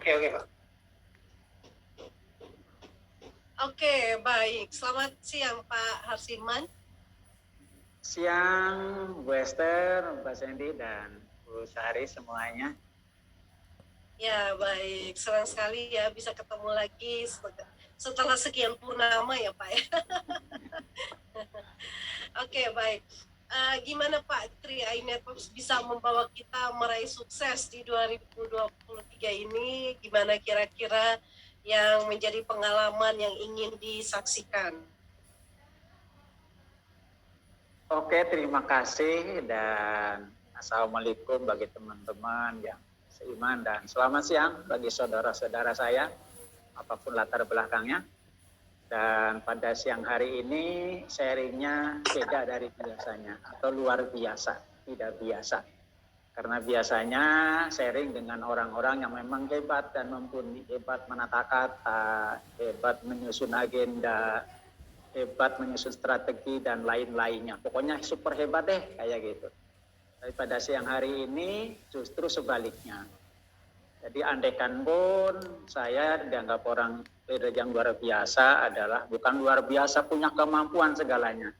Oke, Pak. Oke, baik. Selamat siang Pak Harsiman. Siang Bu Esther, Mbak Sandy, dan Bu Sari semuanya. Ya, baik. Senang sekali ya bisa ketemu lagi setelah sekian purnama ya Pak ya. Oke, baik. Gimana Pak Tri-AI Networks bisa membawa kita meraih sukses di 2023 ini? Gimana kira-kira yang menjadi pengalaman yang ingin disaksikan? Oke, terima kasih dan Assalamualaikum bagi teman-teman yang seiman dan selamat siang bagi saudara-saudara saya, apapun latar belakangnya. Dan pada siang hari ini sharingnya beda dari biasanya atau luar biasa, tidak biasa. Karena biasanya sharing dengan orang-orang yang memang hebat dan mumpuni, hebat menata kata, hebat menyusun agenda, hebat menyusun strategi dan lain-lainnya. Pokoknya super hebat deh kayak gitu. Tapi pada siang hari ini justru sebaliknya. Jadi andaikan pun saya dianggap orang leader yang luar biasa adalah bukan luar biasa punya kemampuan segalanya.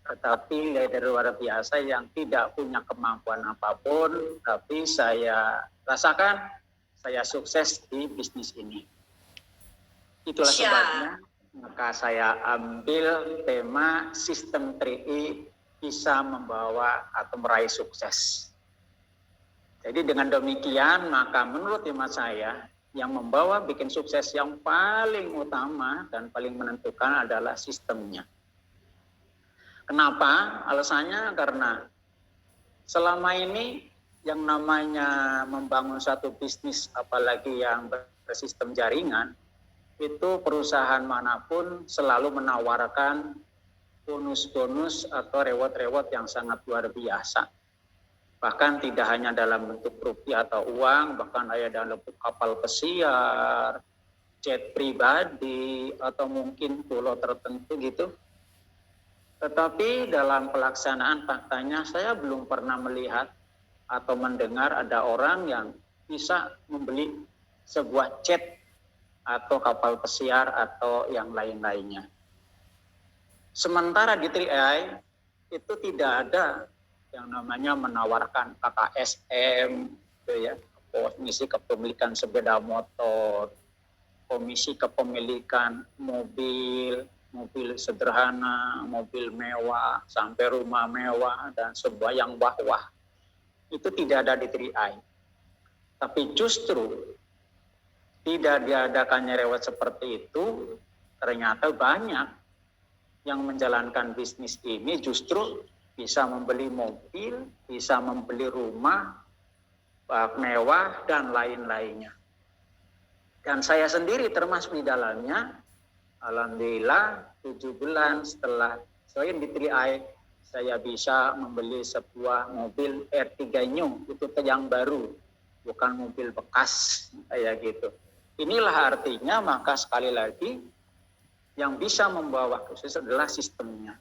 Tetapi leader luar biasa yang tidak punya kemampuan apapun, tapi saya rasakan saya sukses di bisnis ini. Itulah sebabnya maka saya ambil tema sistem 3E bisa membawa atau meraih sukses. Jadi dengan demikian maka menurut hemat saya yang membawa bikin sukses yang paling utama dan paling menentukan adalah sistemnya. Kenapa? Alasannya karena selama ini yang namanya membangun satu bisnis apalagi yang bersistem jaringan itu perusahaan manapun selalu menawarkan bonus-bonus atau reward-reward yang sangat luar biasa. Bahkan tidak hanya dalam bentuk rupiah atau uang, bahkan ada dalam bentuk kapal pesiar, jet pribadi, atau mungkin pulau tertentu gitu. Tetapi dalam pelaksanaan faktanya saya belum pernah melihat atau mendengar ada orang yang bisa membeli sebuah jet atau kapal pesiar atau yang lain-lainnya. Sementara di 3AI itu tidak ada yang namanya menawarkan KKSM, gitu ya, komisi kepemilikan sepeda motor, komisi kepemilikan mobil sederhana, mobil mewah, sampai rumah mewah dan sebuah yang wah-wah. Itu tidak ada di 3AI. Tapi justru tidak diadakannya reward seperti itu, ternyata banyak yang menjalankan bisnis ini justru bisa membeli mobil, bisa membeli rumah mewah dan lain-lainnya. Dan saya sendiri termasuk di dalamnya. Alhamdulillah 7 bulan setelah saya di 3AI, saya bisa membeli sebuah mobil R3 New, itu yang baru, bukan mobil bekas kayak gitu. Inilah artinya maka sekali lagi yang bisa membawa sukses adalah sistemnya.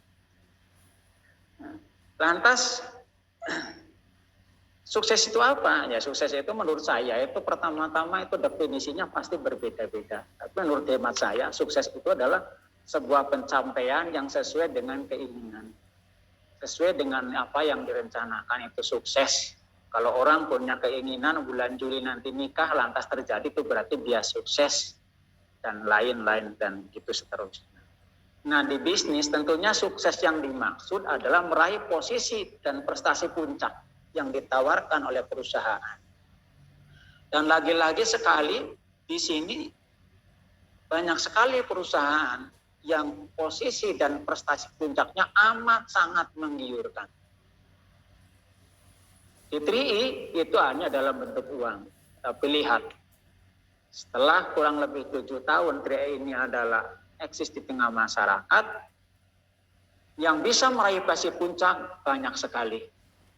Lantas sukses itu apa? Ya sukses itu menurut saya itu pertama-tama itu definisinya pasti berbeda-beda. Tapi menurut hemat saya sukses itu adalah sebuah pencapaian yang sesuai dengan keinginan. Sesuai dengan apa yang direncanakan itu sukses. Kalau orang punya keinginan bulan Juli nanti nikah lantas terjadi itu berarti dia sukses dan lain-lain dan gitu seterusnya. Nah di bisnis tentunya sukses yang dimaksud adalah meraih posisi dan prestasi puncak yang ditawarkan oleh perusahaan. Dan lagi-lagi sekali di sini banyak sekali perusahaan yang posisi dan prestasi puncaknya amat sangat menggiurkan. Di 3E itu hanya dalam bentuk uang. Tapi lihat, setelah kurang lebih 7 tahun 3E ini adalah eksis di tengah masyarakat, yang bisa meraih pasif puncak banyak sekali.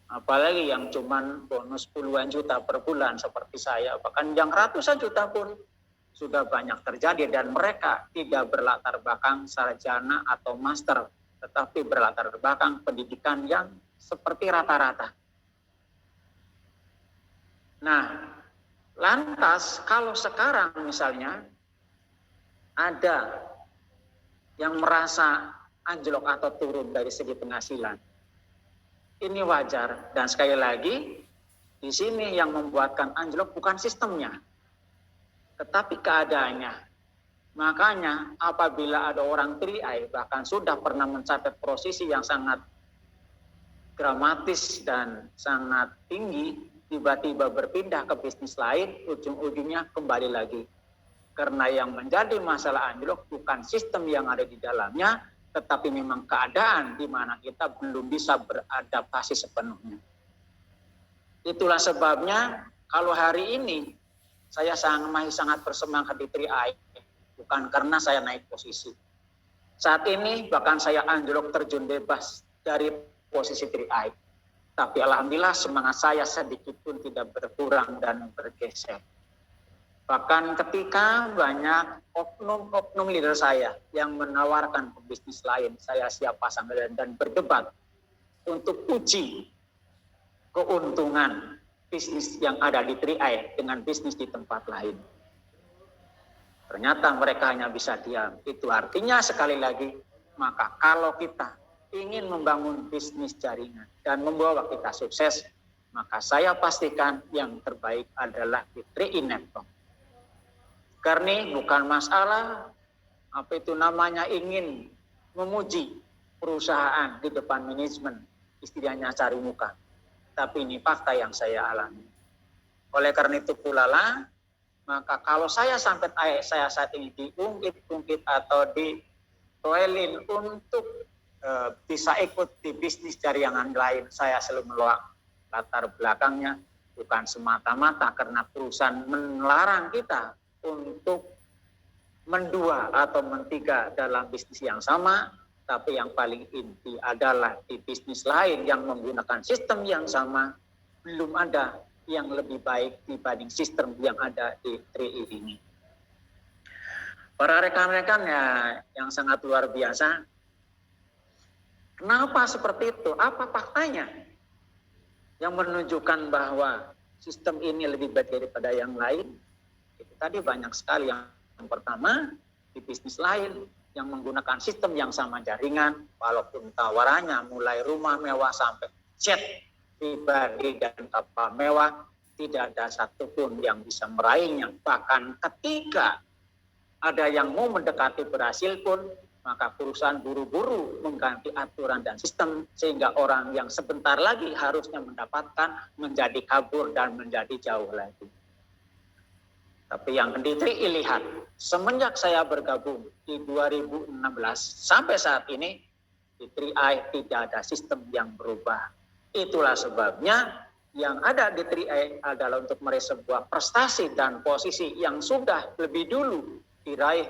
Apalagi yang cuman bonus puluhan juta per bulan seperti saya, bahkan yang ratusan juta pun sudah banyak terjadi dan mereka tidak berlatar belakang sarjana atau master, tetapi berlatar belakang pendidikan yang seperti rata-rata. Nah, Lantas kalau sekarang misalnya ada yang merasa anjlok atau turun dari segi penghasilan, ini wajar. Dan sekali lagi, di sini yang membuatkan anjlok bukan sistemnya, tetapi keadaannya. Makanya apabila ada orang 3i bahkan sudah pernah mencapai posisi yang sangat dramatis dan sangat tinggi, tiba-tiba berpindah ke bisnis lain, ujung-ujungnya kembali lagi. Karena yang menjadi masalah anjlok bukan sistem yang ada di dalamnya, tetapi memang keadaan di mana kita belum bisa beradaptasi sepenuhnya. Itulah sebabnya kalau hari ini saya masih sangat bersemangat di 3i, bukan karena saya naik posisi. Saat ini bahkan saya anjlok terjun bebas dari posisi 3i. Tapi alhamdulillah semangat saya sedikit pun tidak berkurang dan bergeser. Bahkan ketika banyak oknum-oknum leader saya yang menawarkan bisnis lain, saya siap pasang dan berdebat untuk uji keuntungan bisnis yang ada di 3i dengan bisnis di tempat lain. Ternyata mereka hanya bisa diam. Itu artinya sekali lagi, maka kalau kita ingin membangun bisnis jaringan dan membawa kita sukses, maka saya pastikan yang terbaik adalah di 3i Network. Karena bukan masalah ingin memuji perusahaan di depan manajemen, istilahnya cari muka. Tapi ini fakta yang saya alami. Oleh karena itu pula lah, maka kalau saya sampai saya saat ini diungkit-ungkit atau ditoelin untuk bisa ikut di bisnis jaringan lain, saya selalu menolak. Latar belakangnya bukan semata-mata karena perusahaan melarang kita untuk mendua atau mentiga dalam bisnis yang sama, tapi yang paling inti adalah di bisnis lain yang menggunakan sistem yang sama, belum ada yang lebih baik dibanding sistem yang ada di 3i ini. Para rekan-rekan yang sangat luar biasa, kenapa seperti itu? Apa faktanya yang menunjukkan bahwa sistem ini lebih baik daripada yang lain? Itu tadi banyak sekali. Yang pertama, di bisnis lain yang menggunakan sistem yang sama jaringan, walaupun tawarannya mulai rumah mewah sampai jet pribadi dan kapal mewah, tidak ada satupun yang bisa meraihnya. Bahkan ketika ada yang mau mendekati berhasil pun, maka perusahaan buru-buru mengganti aturan dan sistem, sehingga orang yang sebentar lagi harusnya mendapatkan menjadi kabur dan menjadi jauh lagi. Tapi yang di 3i lihat, semenjak saya bergabung di 2016 sampai saat ini, di 3i tidak ada sistem yang berubah. Itulah sebabnya yang ada di 3i adalah untuk meraih sebuah prestasi dan posisi yang sudah lebih dulu diraih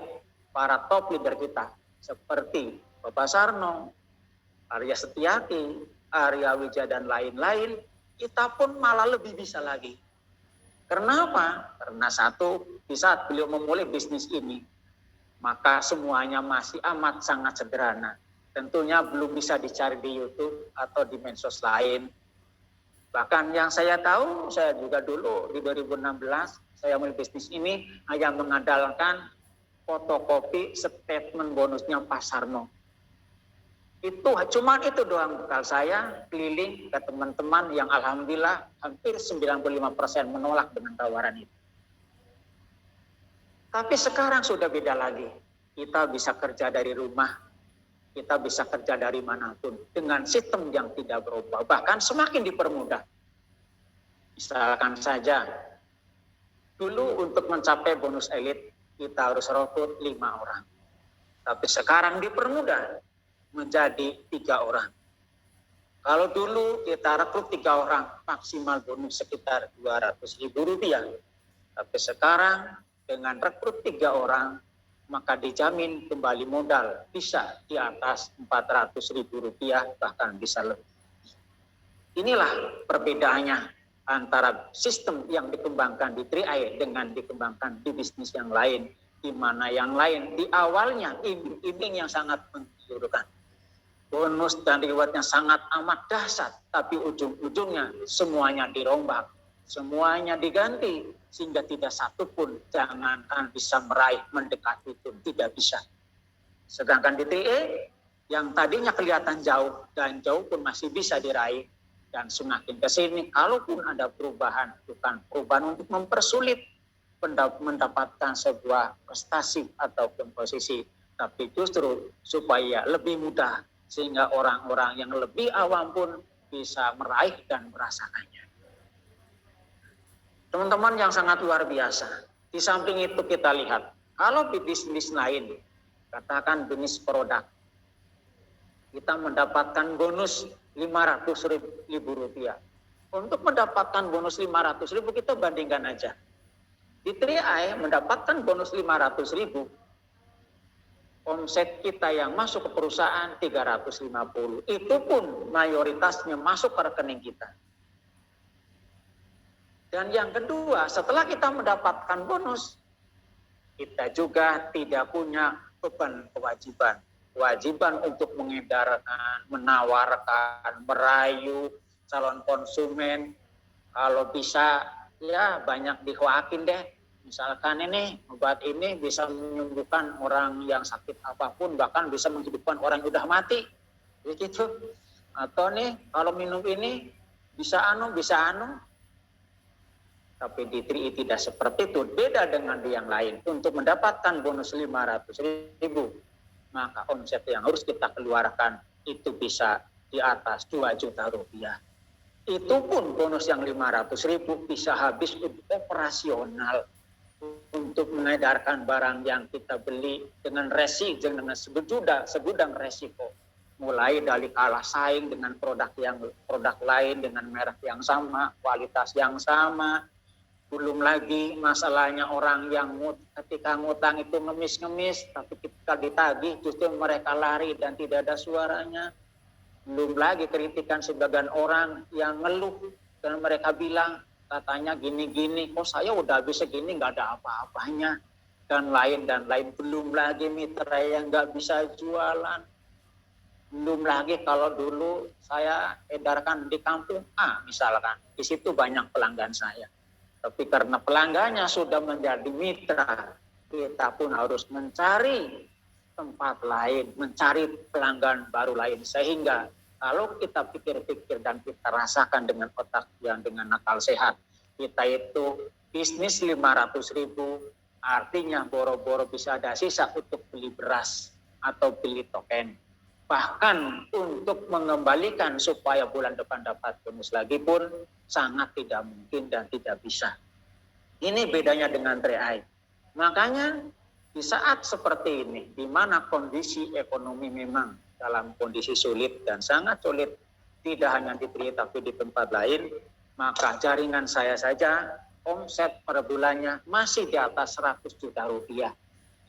para top leader kita, seperti Bapak Sarno, Arya Setiati, Arya Wijaya, dan lain-lain. Kita pun malah lebih bisa lagi. Kenapa? Karena satu, di saat beliau memulai bisnis ini, maka semuanya masih amat sangat sederhana. Tentunya belum bisa dicari di YouTube atau di medsos lain. Bahkan yang saya tahu, saya juga dulu di 2016, saya mulai bisnis ini hanya mengandalkan fotokopi statement bonusnya Pak Sarno. Cuma itu doang bekal saya keliling ke teman-teman yang alhamdulillah hampir 95% menolak dengan tawaran itu. Tapi sekarang sudah beda lagi. Kita bisa kerja dari rumah, kita bisa kerja dari manapun dengan sistem yang tidak berubah, bahkan semakin dipermudah. Misalkan saja, dulu untuk mencapai bonus elit kita harus rekrut 5 orang. Tapi sekarang dipermudah menjadi 3 orang. Kalau dulu kita rekrut 3 orang, maksimal bonus sekitar Rp200.000. Tapi sekarang dengan rekrut 3 orang, maka dijamin kembali modal bisa di atas Rp400.000, bahkan bisa lebih. Inilah perbedaannya antara sistem yang dikembangkan di 3i dengan dikembangkan di bisnis yang lain, di mana yang lain di awalnya iming-iming yang sangat menggiurkan. Bonus dan rewardnya sangat amat dahsyat, tapi ujung-ujungnya semuanya dirombak semuanya diganti sehingga tidak satu pun jangankan bisa meraih mendekati pun tidak bisa. Sedangkan di TE yang tadinya kelihatan jauh dan jauh pun masih bisa diraih, dan semakin ke sini kalaupun ada perubahan, bukan perubahan untuk mempersulit mendapatkan sebuah prestasi ataupun posisi, tapi justru supaya lebih mudah sehingga orang-orang yang lebih awam pun bisa meraih dan merasakannya. Teman-teman yang sangat luar biasa. Di samping itu kita lihat, kalau di bisnis lain, katakan bisnis produk, kita mendapatkan bonus 500.000 rupiah. Untuk mendapatkan bonus 500.000 kita bandingkan aja. Di 3i mendapatkan bonus 500.000, omset kita yang masuk ke perusahaan 350. Itu pun mayoritasnya masuk ke rekening kita. Dan yang kedua, setelah kita mendapatkan bonus, kita juga tidak punya beban kewajiban. Kewajiban untuk mengedarkan, menawarkan, merayu calon konsumen. Kalau bisa, ya banyak dihoakin deh. Misalkan ini, obat ini bisa menyembuhkan orang yang sakit apapun, bahkan bisa menghidupkan orang yang udah mati. Begitu. Atau nih, kalau minum ini, bisa anu. Tapi di 3i tidak seperti itu, beda dengan di yang lain. Untuk mendapatkan bonus 500.000, maka omset yang harus kita keluarkan itu bisa di atas 2 juta rupiah. Itu pun bonus yang 500.000 bisa habis untuk operasional, untuk mengedarkan barang yang kita beli dengan dengan segudang resiko. Mulai dari kalah saing dengan produk lain dengan merek yang sama, kualitas yang sama. Belum lagi masalahnya orang yang ketika ngutang itu ngemis, tapi ketika ditagih justru mereka lari dan tidak ada suaranya. Belum lagi kritikan sebagian orang yang ngeluh dan mereka bilang katanya gini-gini, kok saya udah habis segini nggak ada apa-apanya, dan lain. Belum lagi mitra yang nggak bisa jualan. Belum lagi kalau dulu saya edarkan di kampung A misalkan, di situ banyak pelanggan saya. Tapi karena pelanggannya sudah menjadi mitra, kita pun harus mencari tempat lain, mencari pelanggan baru lain. Sehingga kalau kita pikir-pikir dan kita rasakan dengan otak yang dengan akal sehat, kita itu bisnis 500.000, artinya boro-boro bisa ada sisa untuk beli beras atau beli token. Bahkan untuk mengembalikan supaya bulan depan dapat bonus lagi pun sangat tidak mungkin dan tidak bisa. Ini bedanya dengan 3i. Makanya di saat seperti ini, di mana kondisi ekonomi memang dalam kondisi sulit dan sangat sulit, tidak hanya di 3i tapi di tempat lain, maka jaringan saya saja omset per bulannya masih di atas 100 juta rupiah.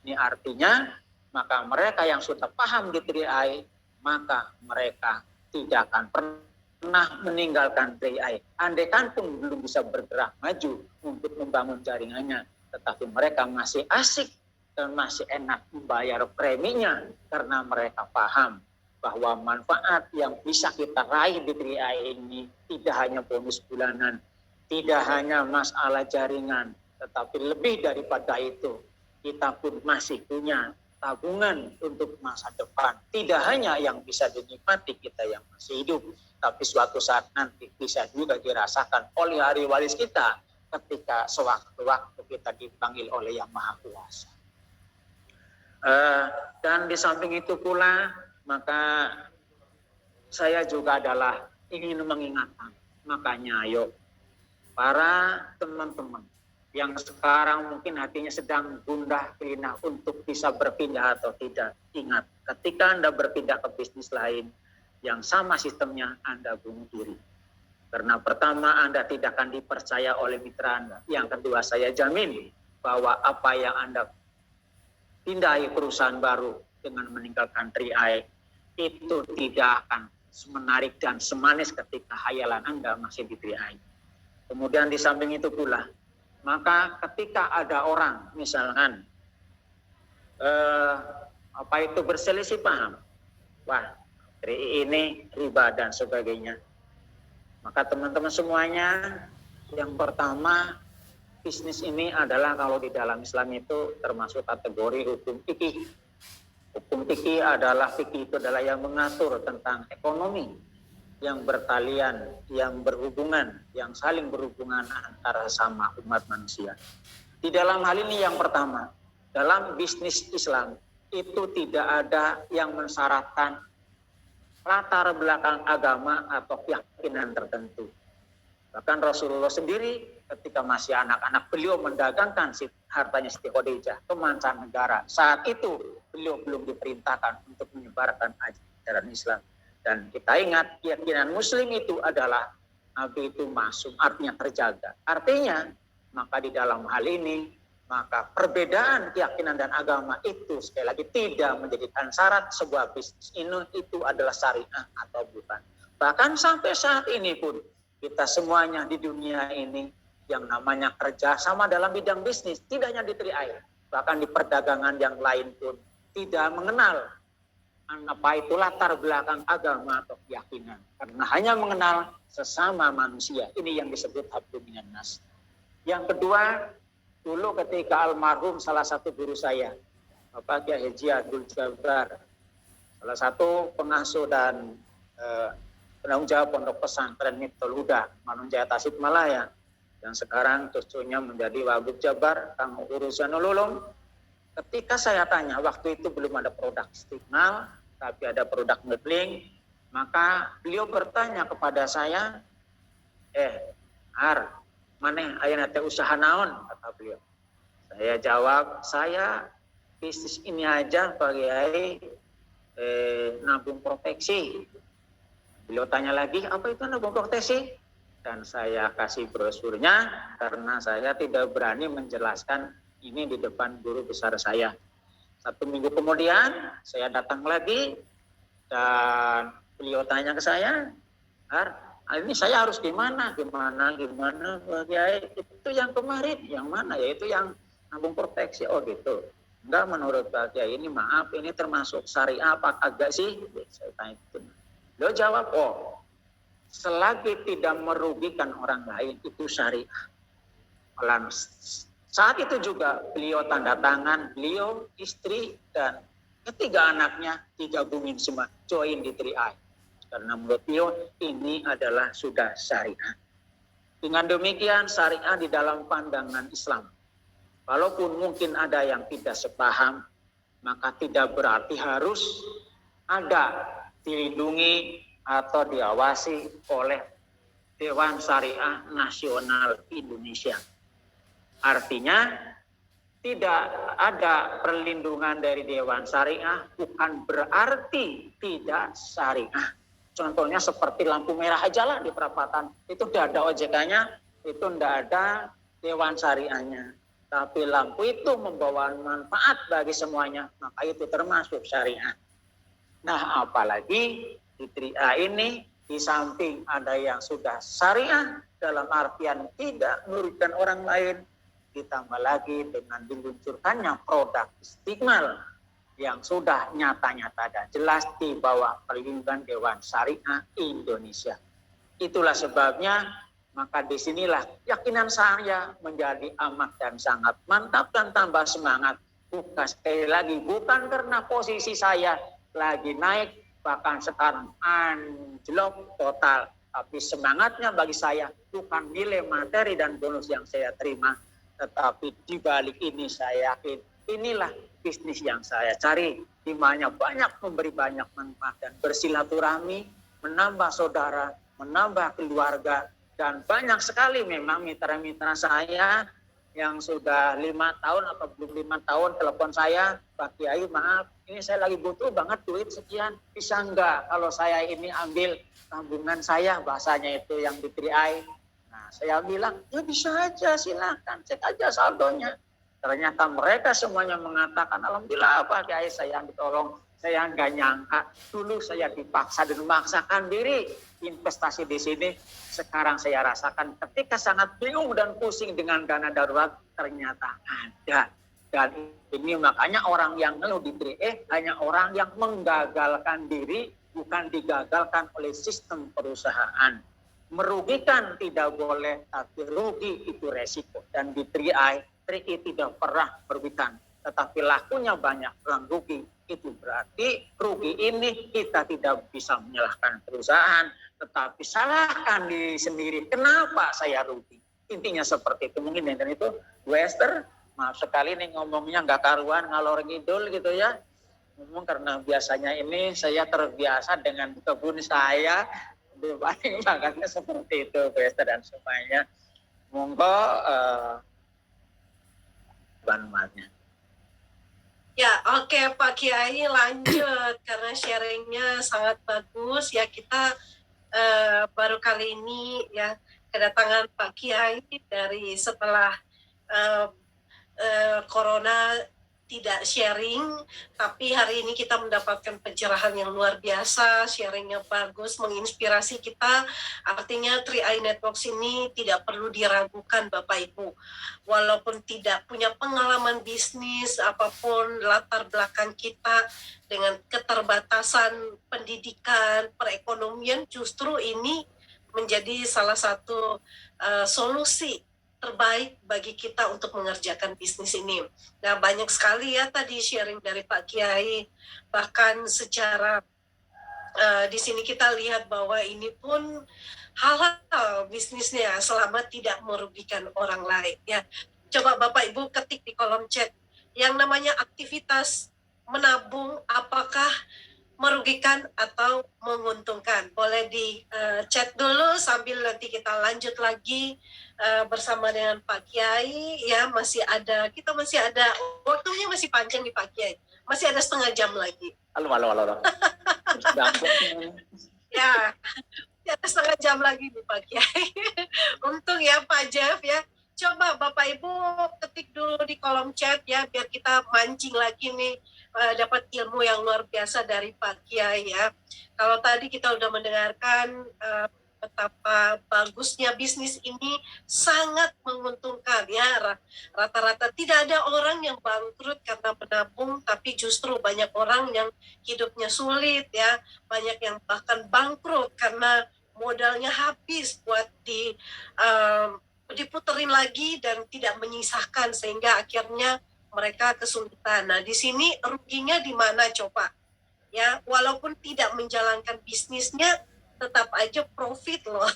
Ini artinya maka mereka yang sudah paham di 3i, maka mereka tidak akan pernah meninggalkan 3i. Andaikan pun belum bisa bergerak maju untuk membangun jaringannya, tetapi mereka masih asik dan masih enak membayar preminya karena mereka paham bahwa manfaat yang bisa kita raih di 3i ini tidak hanya bonus bulanan, tidak hanya masalah jaringan, tetapi lebih daripada itu, kita pun masih punya tabungan untuk masa depan. Tidak hanya yang bisa dinikmati kita yang masih hidup, tapi suatu saat nanti bisa juga dirasakan oleh ahli waris kita ketika sewaktu-waktu kita dipanggil oleh Yang Maha Kuasa. Dan di samping itu pula, maka saya juga adalah ingin mengingatkan, makanya ayo para teman-teman yang sekarang mungkin hatinya sedang gundah gulina untuk bisa berpindah atau tidak. Ingat, ketika Anda berpindah ke bisnis lain yang sama sistemnya, Anda bunuh diri. Karena pertama, Anda tidak akan dipercaya oleh mitra Anda. Yang kedua, saya jamin bahwa apa yang Anda pindahi perusahaan baru dengan meninggalkan 3i, itu tidak akan semenarik dan semanis ketika hayalan Anda masih di 3i. Kemudian di samping itu pula, maka ketika ada orang misalkan berselisih paham, wah 3i ini riba dan sebagainya, maka teman-teman semuanya Yang pertama, bisnis ini adalah kalau di dalam Islam itu termasuk kategori hukum fikih. Hukum fikih itu adalah yang mengatur tentang ekonomi yang bertalian, yang berhubungan, yang saling berhubungan antara sama umat manusia. Di dalam hal ini yang pertama, dalam bisnis Islam itu tidak ada yang mensyaratkan latar belakang agama atau keyakinan tertentu. Bahkan Rasulullah sendiri ketika masih anak-anak beliau mendagangkan hartanya Siti Khadijah ke mancanegara. Saat itu beliau belum diperintahkan untuk menyebarkan ajaran Islam. Dan kita ingat keyakinan Muslim itu adalah Nabi itu masuk, artinya terjaga. Artinya maka di dalam hal ini maka perbedaan keyakinan dan agama itu sekali lagi tidak menjadikan syarat sebuah bisnis ini itu adalah syariah atau bukan. Bahkan sampai saat ini pun kita semuanya di dunia ini yang namanya kerja sama dalam bidang bisnis, tidak hanya di Triai, bahkan di perdagangan yang lain pun tidak mengenal apa itu latar belakang agama atau keyakinan, karena hanya mengenal sesama manusia. Ini yang disebut hablum minan nas. Yang kedua, dulu ketika almarhum salah satu guru saya, Bapak Kiai Haji Abdul Jabbar, salah satu pengasuh dan penanggung jawab Pondok Pesantren Miftul Huda, Manunjaya Tasikmalaya, yang sekarang cucunya menjadi Wagub Jabar, Kang Uruzanul Ulum. Ketika saya tanya, waktu itu belum ada produk Istiqmal, tapi ada produk Medling, maka beliau bertanya kepada saya, Har, mana ayana teh usaha naon, kata beliau. Saya jawab, saya bisnis ini aja pakai nabung proteksi. Beliau tanya lagi, apa itu nabung proteksi? Dan saya kasih brosurnya karena saya tidak berani menjelaskan ini di depan guru besar saya. 1 minggu kemudian saya datang lagi dan beliau tanya ke saya, Har, ini saya harus gimana Pak Kiai? Itu yang kemarin, yang mana? Yaitu yang nabung proteksi. Oh gitu. Enggak, menurut Pak Kiai ini maaf, ini termasuk syariah apa agak sih? Saya tanya itu. Beliau jawab, oh, selagi tidak merugikan orang lain itu syariah. Saat itu juga beliau tanda tangan, beliau, istri, dan ketiga anaknya digabungin semua, join di Triai. Karena menurut beliau ini adalah sudah syariah. Dengan demikian syariah di dalam pandangan Islam. Walaupun mungkin ada yang tidak sepaham, maka tidak berarti harus ada dilindungi atau diawasi oleh Dewan Syariah Nasional Indonesia. Artinya tidak ada perlindungan dari Dewan Syariah bukan berarti tidak syariah. Contohnya seperti lampu merah aja lah di perapatan. Itu tidak ada OJK-nya, itu tidak ada Dewan Syariahnya. Tapi lampu itu membawa manfaat bagi semuanya, maka itu termasuk syariah. Nah apalagi di Tria ini di samping ada yang sudah syariah dalam artian tidak merugikan orang lain, ditambah lagi dengan diluncurkannya produk Istiqmal yang sudah nyata-nyata dan jelas di bawah perlindungan Dewan Syariah Indonesia. Itulah sebabnya maka disinilah keyakinan saya menjadi amat dan sangat mantap dan tambah semangat. Bukan sekali lagi, bukan karena posisi saya lagi naik, bahkan sekarang anjlok total. Tapi semangatnya bagi saya bukan nilai materi dan bonus yang saya terima, tetapi di balik ini saya yakin inilah bisnis yang saya cari, di mana banyak memberi banyak manfaat dan bersilaturahmi, menambah saudara, menambah keluarga, dan banyak sekali memang mitra-mitra saya yang sudah 5 tahun atau belum 5 tahun telepon saya, Pak Kiai maaf, ini saya lagi butuh banget duit sekian, bisa enggak kalau saya ini ambil tabungan saya, bahasanya itu yang di Triai. Nah, saya bilang, ya bisa aja, silakan, cek aja saldonya. Ternyata mereka semuanya mengatakan, alhamdulillah Pak Kiai saya yang ditolong, saya nggak nyangka. Dulu saya dipaksa dan memaksakan diri investasi di sini. Sekarang saya rasakan ketika sangat bingung dan pusing dengan dana darurat, ternyata ada. Dan ini makanya orang yang ngeluh di Triai hanya orang yang menggagalkan diri, bukan digagalkan oleh sistem perusahaan. Merugikan tidak boleh, tapi rugi itu resiko. Dan di 3i tidak pernah merugikan, tetapi lakunya banyak orang rugi. Itu berarti rugi ini kita tidak bisa menyalahkan perusahaan, tetapi salahkan diri sendiri. Kenapa saya rugi? Intinya seperti itu. Mungkin dan itu Wester, maaf sekali nih ngomongnya nggak karuan, ngalor ngidul gitu ya. Ngomong karena biasanya ini saya terbiasa dengan kebun saya, dibanding makanya seperti itu Wester dan semuanya. Monggo bantuannya. Ya, oke Pak Kiai, lanjut karena sharingnya sangat bagus ya. Kita baru kali ini ya kedatangan Pak Kiai dari setelah corona tidak sharing, tapi hari ini kita mendapatkan pencerahan yang luar biasa, sharingnya bagus, menginspirasi kita. Artinya 3i Networks ini tidak perlu diragukan Bapak Ibu. Walaupun tidak punya pengalaman bisnis, apapun latar belakang kita, dengan keterbatasan pendidikan, perekonomian, justru ini menjadi salah satu solusi terbaik bagi kita untuk mengerjakan bisnis ini. Nah, banyak sekali ya tadi sharing dari Pak Kiai, bahkan secara di sini kita lihat bahwa ini pun halal bisnisnya selama tidak merugikan orang lain ya. Coba Bapak Ibu ketik di kolom chat yang namanya aktivitas menabung apakah merugikan atau menguntungkan. Boleh di chat dulu sambil nanti kita lanjut lagi bersama dengan Pak Kiai ya. Kita masih ada waktunya, masih panjang nih Pak Kiai, masih ada setengah jam lagi. Halo. Ya, ada setengah jam lagi nih Pak Kiai. Untung ya Pak Jeff ya. Coba Bapak Ibu ketik dulu di kolom chat ya, biar kita mancing lagi nih, dapat ilmu yang luar biasa dari Pak Kiai ya. Kalau tadi kita udah mendengarkan betapa bagusnya bisnis ini, sangat menguntungkan ya. Rata-rata tidak ada orang yang bangkrut karena menabung, tapi justru banyak orang yang hidupnya sulit ya. Banyak yang bahkan bangkrut karena modalnya habis buat diputerin lagi dan tidak menyisakan, sehingga akhirnya mereka kesulitan. Nah, di sini ruginya di mana coba? Ya, walaupun tidak menjalankan bisnisnya, tetap aja profit loh.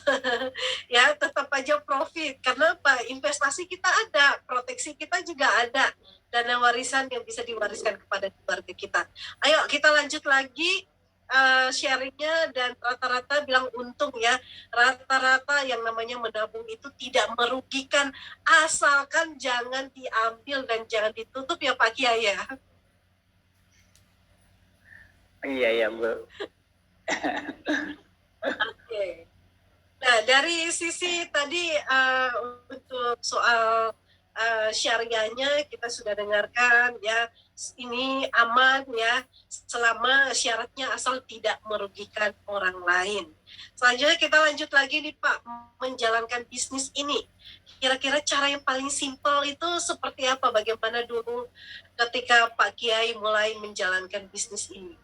Ya, tetap aja profit. Karena apa? Investasi kita ada, proteksi kita juga ada, dana warisan yang bisa diwariskan kepada keluarga kita. Ayo kita lanjut lagi sharingnya, dan rata-rata bilang untung ya. Rata-rata yang namanya menabung itu tidak merugikan, asalkan jangan diambil dan jangan ditutup ya Pak Kiai ya. Iya Bu. Oke. Nah, dari sisi tadi untuk soal syariahnya kita sudah dengarkan ya, ini aman ya selama syaratnya asal tidak merugikan orang lain. Selanjutnya kita lanjut lagi nih Pak, menjalankan bisnis ini. Kira-kira cara yang paling simpel itu seperti apa? Bagaimana dulu ketika Pak Kiai mulai menjalankan bisnis ini?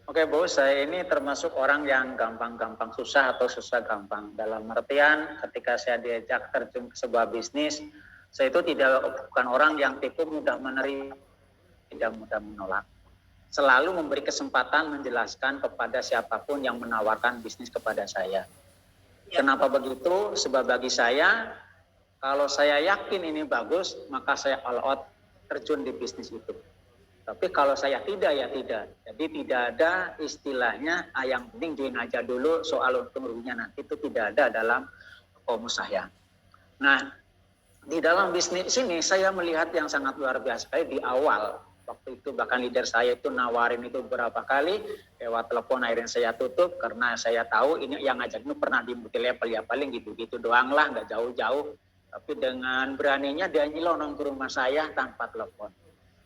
Oke Bu, saya ini termasuk orang yang gampang-gampang susah atau susah gampang. Dalam artian ketika saya diajak terjun ke sebuah bisnis, saya itu bukan orang yang tipe mudah menerima, tidak mudah menolak. Selalu memberi kesempatan menjelaskan kepada siapapun yang menawarkan bisnis kepada saya. Ya. Kenapa begitu? Sebab bagi saya, kalau saya yakin ini bagus, maka saya all out terjun di bisnis itu. Tapi kalau saya tidak, ya tidak. Jadi tidak ada istilahnya, yang penting join aja dulu, soal untung ruginya nanti itu tidak ada dalam komus saya. Nah, di dalam bisnis ini saya melihat yang sangat luar biasa di awal. Waktu itu bahkan leader saya itu nawarin itu berapa kali, lewat telepon akhirnya saya tutup, karena saya tahu ini yang ngajak itu pernah di multi level, ya paling gitu-gitu doang lah, nggak jauh-jauh. Tapi dengan beraninya dia nyelonong ke rumah saya tanpa telepon.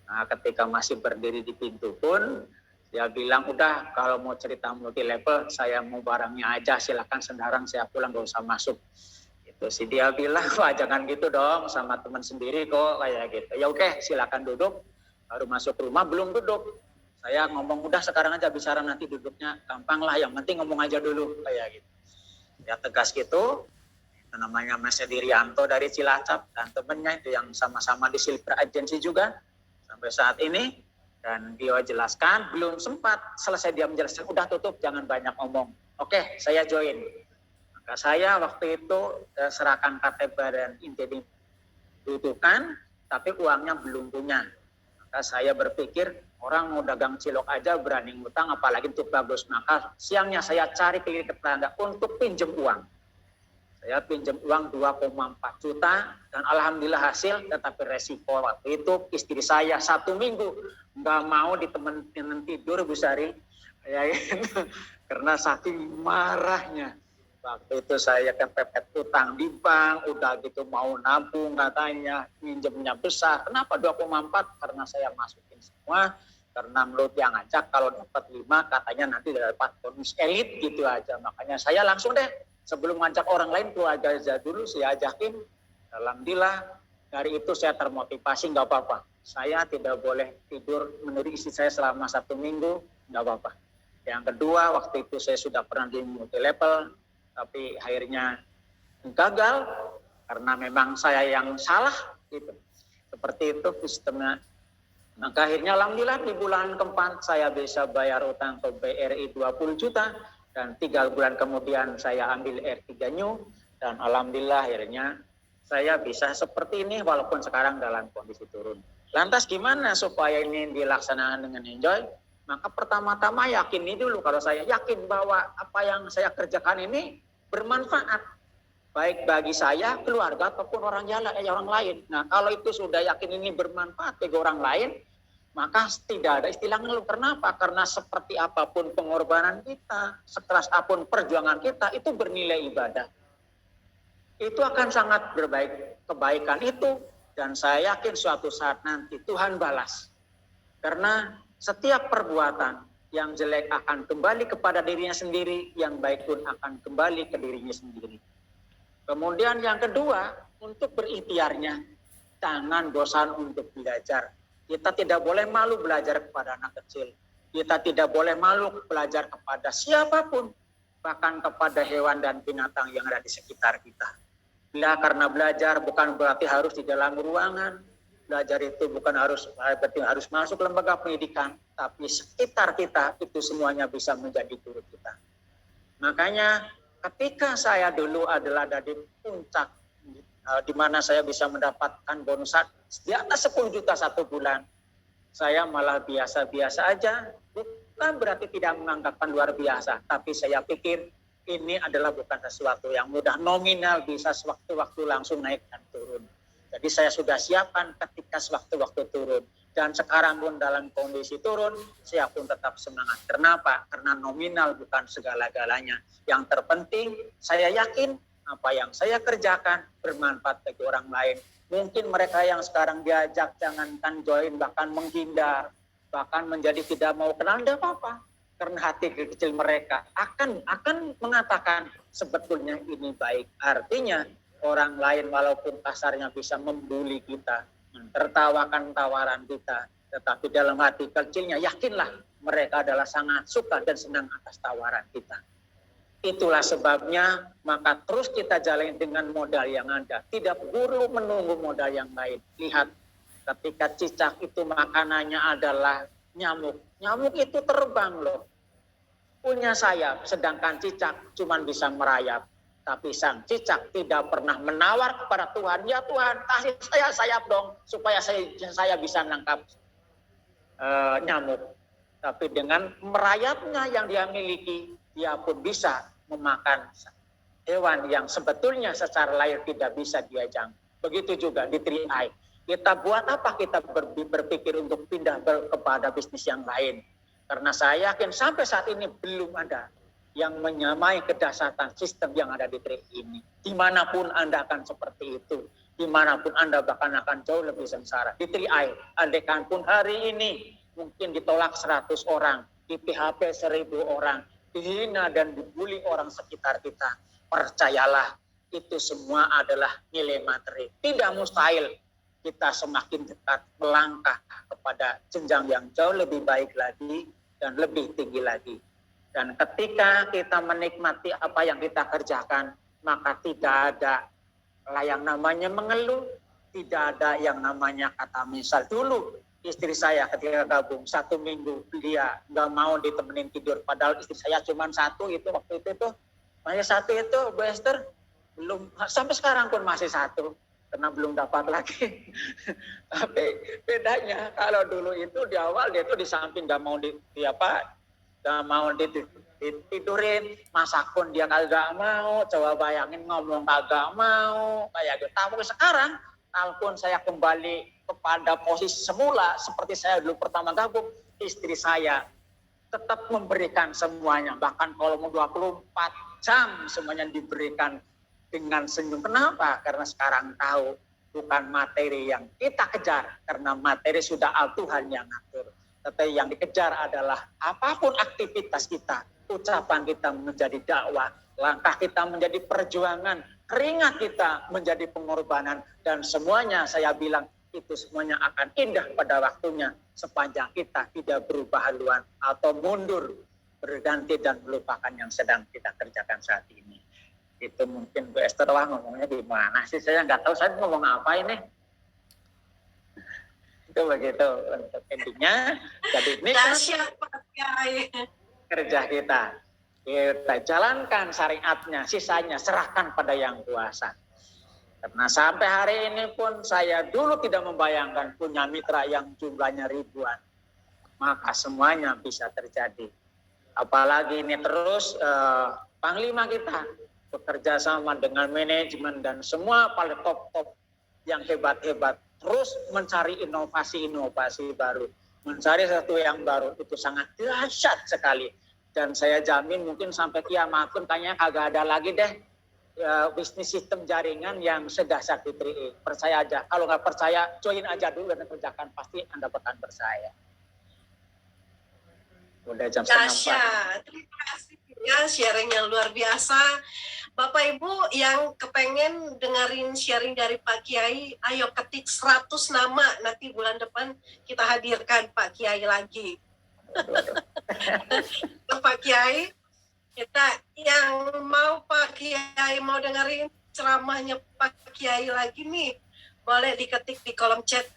Nah, ketika masih berdiri di pintu pun, dia bilang, udah kalau mau cerita multi level, saya mau barangnya aja, silakan sendarang, saya pulang, gak usah masuk. Itu sih dia bilang, wah jangan gitu dong, sama teman sendiri kok, kayak gitu. Ya oke, silakan duduk. Baru masuk rumah, belum duduk. Saya ngomong udah sekarang aja bicara, nanti duduknya gampang lah, yang penting ngomong aja dulu kayak gitu. Ya tegas gitu. Itu namanya Mas Edi Rianto dari Cilacap dan temennya itu yang sama-sama di Silver Agency juga sampai saat ini. Dan dia jelaskan, belum sempat selesai dia menjelaskan, udah tutup, jangan banyak ngomong. Oke, saya join. Maka saya waktu itu serahkan KTP dan INTB dudukan, tapi uangnya belum punya. Maka saya berpikir, orang mau dagang cilok aja berani ngutang, apalagi untuk bagus. Maka siangnya saya cari ke tetangga untuk pinjam uang. Saya pinjam uang 2,4 juta dan alhamdulillah hasil, tetapi resiko waktu itu istri saya 1 minggu nggak mau ditemenin tidur Bu Sari, ya, gitu. Karena saking marahnya. Waktu itu saya kepepet utang di bank, udah gitu mau nabung katanya, pinjamnya besar. Kenapa 2,4? Karena saya masukin semua, karena menurut yang ngajak kalau dapat 5 katanya nanti dapat bonus elit gitu aja. Makanya saya langsung deh, sebelum ngajak orang lain keluarga aja dulu saya ajakin. Alhamdulillah dari itu saya termotivasi, nggak apa-apa. Saya tidak boleh tidur menurut istri saya selama 1 minggu, nggak apa-apa. Yang kedua, waktu itu saya sudah pernah di multi level, tapi akhirnya gagal karena memang saya yang salah gitu. Seperti itu sistemnya. Maka akhirnya alhamdulillah di bulan keempat saya bisa bayar utang ke BRI 20 juta dan 3 bulan kemudian saya ambil R3 New dan alhamdulillah akhirnya saya bisa seperti ini walaupun sekarang dalam kondisi turun. Lantas gimana supaya ini dilaksanakan dengan enjoy? Maka pertama-tama yakini dulu, kalau saya yakin bahwa apa yang saya kerjakan ini bermanfaat baik bagi saya, keluarga ataupun orang lain. Nah, kalau itu sudah yakin ini bermanfaat bagi orang lain, maka tidak ada istilah ngeluh. Kenapa? Karena seperti apapun pengorbanan kita, sekeras apapun perjuangan kita, itu bernilai ibadah. Itu akan sangat berbaik, kebaikan itu, dan saya yakin suatu saat nanti Tuhan balas. Karena setiap perbuatan yang jelek akan kembali kepada dirinya sendiri, yang baik pun akan kembali ke dirinya sendiri. Kemudian yang kedua, untuk berikhtiarnya, jangan bosan untuk belajar. Kita tidak boleh malu belajar kepada anak kecil. Kita tidak boleh malu belajar kepada siapapun, bahkan kepada hewan dan binatang yang ada di sekitar kita. Bila karena belajar bukan berarti harus di dalam ruangan. Belajar itu bukan harus masuk lembaga pendidikan, tapi sekitar kita itu semuanya bisa menjadi guru kita. Makanya ketika saya dulu adalah dari puncak, di mana saya bisa mendapatkan bonus di atas 10 juta 1 bulan, saya malah biasa-biasa aja, bukan berarti tidak menganggapkan luar biasa, tapi saya pikir ini adalah bukan sesuatu yang mudah, nominal bisa sewaktu-waktu langsung naik dan turun. Jadi saya sudah siapkan ketika sewaktu-waktu turun. Dan sekarang pun dalam kondisi turun, saya pun tetap semangat. Kenapa? Karena nominal bukan segala-galanya. Yang terpenting, saya yakin apa yang saya kerjakan bermanfaat bagi orang lain. Mungkin mereka yang sekarang diajak jangankan join, bahkan menghindar, bahkan menjadi tidak mau kenal, tidak apa-apa. Karena hati kecil mereka akan mengatakan sebetulnya ini baik. Artinya, orang lain walaupun kasarnya bisa membuli kita, tertawakan tawaran kita, tetapi dalam hati kecilnya yakinlah mereka adalah sangat suka dan senang atas tawaran kita. Itulah sebabnya maka terus kita jalani dengan modal yang ada. Tidak perlu menunggu modal yang lain. Lihat ketika cicak itu makanannya adalah nyamuk. Nyamuk itu terbang loh. Punya sayap, sedangkan cicak cuma bisa merayap. Tapi sang cicak tidak pernah menawar kepada Tuhan, ya Tuhan kasih saya sayap dong supaya saya bisa menangkap nyamuk. Tapi dengan merayapnya yang dia miliki, dia pun bisa memakan hewan yang sebetulnya secara lahir tidak bisa dia jangkau. Begitu juga di 3i. Kita buat apa? Kita berpikir untuk pindah kepada bisnis yang lain. Karena saya yakin sampai saat ini belum ada yang menyamai kedahsyatan sistem yang ada di 3i ini. Dimanapun Anda akan seperti itu. Dimanapun Anda bahkan akan jauh lebih sengsara. Di 3i, andaikan pun hari ini mungkin ditolak 100 orang, di PHP 1000 orang, dihina dan dibully orang sekitar kita. Percayalah, itu semua adalah nilai materi. Tidak mustahil kita semakin dekat melangkah kepada jenjang yang jauh lebih baik lagi dan lebih tinggi lagi. Dan ketika kita menikmati apa yang kita kerjakan, maka tidak ada yang namanya mengeluh, tidak ada yang namanya kata misal. Dulu istri saya ketika gabung 1 minggu dia nggak mau ditemenin tidur, padahal istri saya cuma 1 itu waktu itu tuh, hanya 1 itu Bu Esther, belum sampai sekarang pun masih 1 karena belum dapat lagi. Tapi bedanya kalau dulu itu di awal dia tuh di samping nggak mau ditidurin, masak pun dia kagak mau, coba bayangin ngomong kagak mau, kayak gitu. Tapi sekarang, walaupun saya kembali kepada posisi semula, seperti saya dulu pertama gabung, istri saya tetap memberikan semuanya, bahkan kalau mau 24 jam semuanya diberikan dengan senyum. Kenapa? Karena sekarang tahu bukan materi yang kita kejar, karena materi sudah Tuhan yang ngatur. Tetapi yang dikejar adalah apapun aktivitas kita, ucapan kita menjadi dakwah, langkah kita menjadi perjuangan, keringat kita menjadi pengorbanan, dan semuanya saya bilang itu semuanya akan indah pada waktunya sepanjang kita tidak berubah haluan atau mundur, berganti dan melupakan yang sedang kita kerjakan saat ini. Itu mungkin Bu Esther, wah ngomongnya gimana sih, saya nggak tahu saya ngomong apa ini. Itu begitu untuk endingnya. Jadi ini kan kerja kita jalankan syariatnya, sisanya serahkan pada yang kuasa. Karena sampai hari ini pun saya dulu tidak membayangkan punya mitra yang jumlahnya ribuan, maka semuanya bisa terjadi. Apalagi ini terus panglima kita bekerja sama dengan manajemen dan semua paling top yang hebat-hebat, terus mencari inovasi-inovasi baru, mencari sesuatu yang baru, itu sangat dahsyat sekali. Dan saya jamin mungkin sampai kiamat pun kayaknya kagak ada lagi deh bisnis sistem jaringan yang sedahsyat di 3i. Percaya aja, kalau nggak percaya join aja dulu dan kerjakan, pasti Anda akan percaya. Udah jam 3:30. Terima kasih ya, sharing yang luar biasa. Bapak Ibu yang kepengen dengerin sharing dari Pak Kiai, ayo ketik 100 nama, nanti bulan depan kita hadirkan Pak Kiai lagi. Pak Kiai, kita yang mau Pak Kiai mau dengerin ceramahnya Pak Kiai lagi nih, boleh diketik di kolom chat,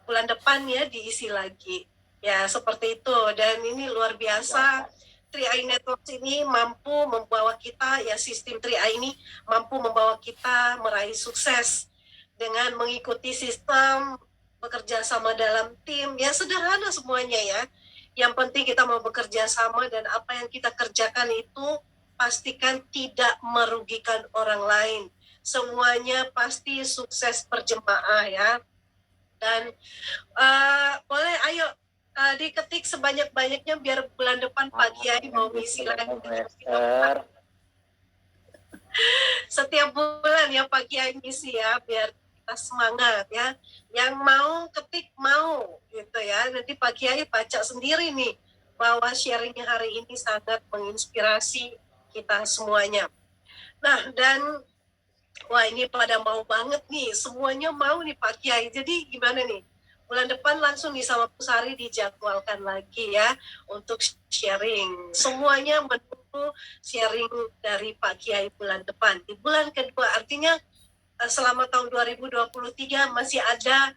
bulan depan ya diisi lagi. Ya seperti itu, dan ini luar biasa. 3i Networks ini mampu membawa kita, ya sistem 3i ini mampu membawa kita meraih sukses dengan mengikuti sistem bekerja sama dalam tim. Ya sederhana semuanya ya. Yang penting kita mau bekerja sama dan apa yang kita kerjakan itu pastikan tidak merugikan orang lain. Semuanya pasti sukses berjemaah ya. Dan boleh ayo diketik sebanyak-banyaknya biar bulan depan Pak Kiai mau ngisi lagi. Setiap bulan ya Pak Kiai ngisi ya, biar kita semangat ya. Yang mau ketik mau gitu ya. Nanti Pak Kiai baca sendiri nih bahwa sharingnya hari ini sangat menginspirasi kita semuanya. Nah, dan wah ini pada mau banget nih, semuanya mau nih Pak Kiai. Jadi gimana nih? Bulan depan langsung di Sama Pusari dijadwalkan lagi ya untuk sharing. Semuanya menunggu sharing dari Pak Kiai bulan depan. Di bulan kedua, artinya selama tahun 2023 masih ada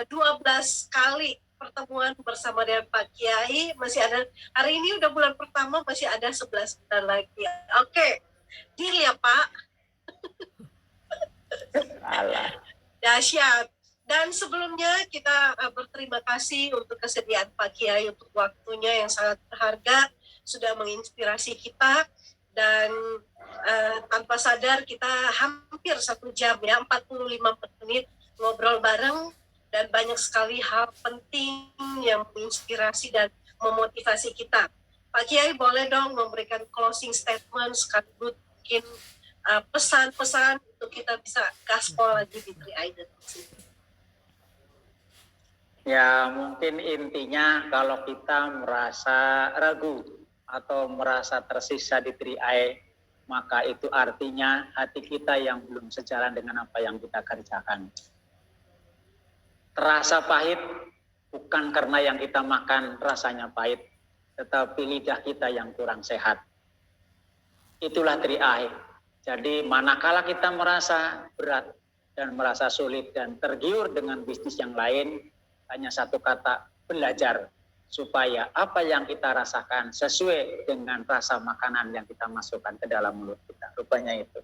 12 kali pertemuan bersama dengan Pak Kiai. Masih ada, hari ini udah bulan pertama, masih ada 11 bulan lagi. Oke, deal ya Pak. Dahsyat. Dan sebelumnya kita berterima kasih untuk kesediaan Pak Kiai untuk waktunya yang sangat berharga, sudah menginspirasi kita, dan tanpa sadar kita hampir 1 jam ya, 45 menit ngobrol bareng, dan banyak sekali hal penting yang menginspirasi dan memotivasi kita. Pak Kiai boleh dong memberikan closing statement sekaligus mungkin pesan-pesan untuk kita bisa gaspol lagi di 3i. Ya mungkin intinya kalau kita merasa ragu atau merasa tersisa di 3i, maka itu artinya hati kita yang belum sejalan dengan apa yang kita kerjakan. terasa pahit bukan karena yang kita makan rasanya pahit, tetapi lidah kita yang kurang sehat. Itulah 3I. Jadi manakala kita merasa berat dan merasa sulit dan tergiur dengan bisnis yang lain, hanya satu kata, belajar. Supaya apa yang kita rasakan sesuai dengan rasa makanan yang kita masukkan ke dalam mulut kita. Rupanya itu.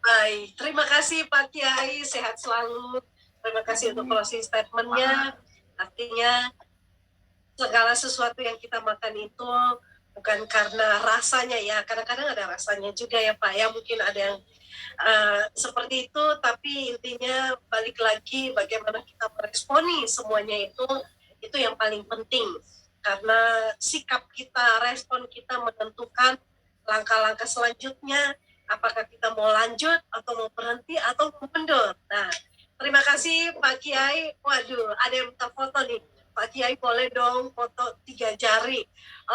Baik, terima kasih Pak Kiai, sehat selalu. Terima kasih untuk closing statement-nya. Artinya segala sesuatu yang kita makan itu bukan karena rasanya ya, kadang-kadang ada rasanya juga ya Pak ya, mungkin ada yang seperti itu, tapi intinya balik lagi bagaimana kita meresponi semuanya itu yang paling penting, karena sikap kita, respon kita menentukan langkah-langkah selanjutnya, apakah kita mau lanjut atau mau berhenti atau mau mundur. Nah, terima kasih Pak Kiai. Waduh, ada yang minta foto nih. Pak Kiai boleh dong foto 3 jari.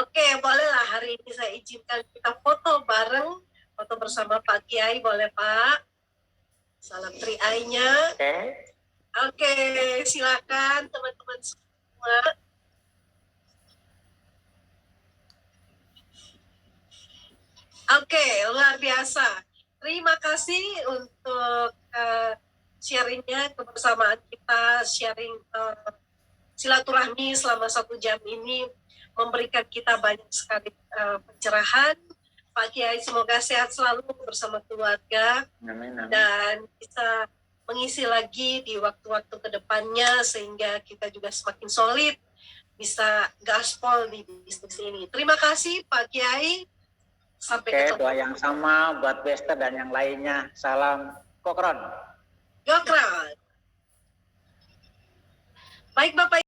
Oke, bolehlah hari ini saya izinkan kita foto bareng, foto bersama Pak Kiai, boleh Pak? Salam 3I-nya. Oke, silakan teman-teman semua. Oke, luar biasa. Terima kasih untuk sharingnya, kebersamaan kita, sharing silaturahmi selama 1 jam ini memberikan kita banyak sekali pencerahan. Pak Kiai semoga sehat selalu bersama keluarga. Amin, amin. Dan bisa mengisi lagi di waktu-waktu kedepannya sehingga kita juga semakin solid bisa gaspol di bisnis ini. Terima kasih Pak Kiai. Sampai ketemu. Doa yang sama buat Bester dan yang lainnya. Salam Kokron. Gokran. Baik Bapak